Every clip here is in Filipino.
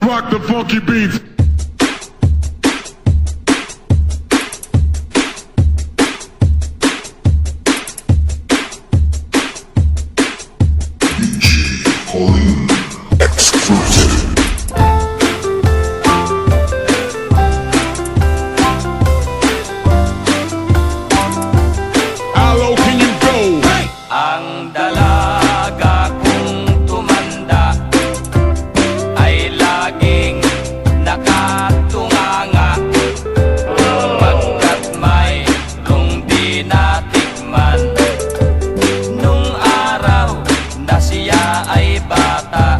Rock the funky beats. Aloe, can you go? Ang dalaga kong tumanda ay laging nakatunganga, pagkat mayroong di natikman nung araw na siya ay bata.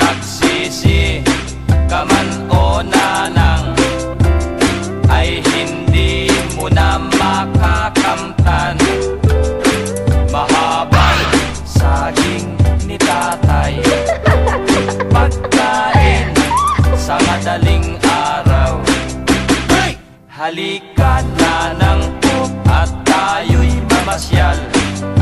Magsisi ka man o nanang, ay hindi mo na makakamtan. Mahabang saging ni tatay, pagkain sa madaling araw. Halika nanang po at tayo'y mamasyal.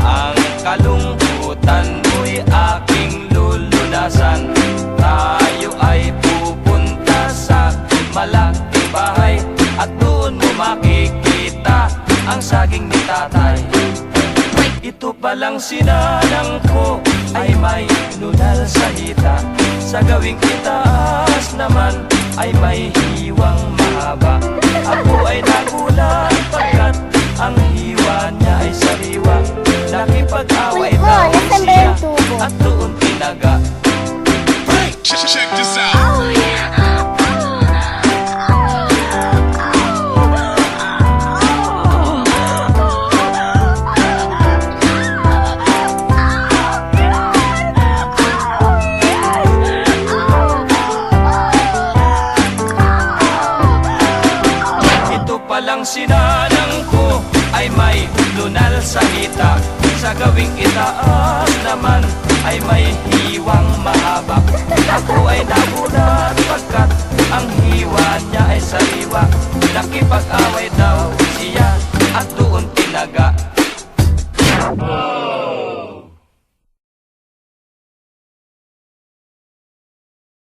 Ang kalungkutan mo'y aking lulunasan. Tayo ay pupunta sa malaking bahay, at doon mo makikita ang saging ni tatay. Ito palang sinanang ko ay may nunal sa hita. Sa gawing itaas naman ay may hiwang mahaba. Ako ay nagulat pagkat ang hiwa niya ay sariwa. Nakipag-away daw siya at doon tinaga. Check this out. Palang sinanang ko ay may lunal sa hita. Sa gawing itaas naman ay may hiwang mahaba.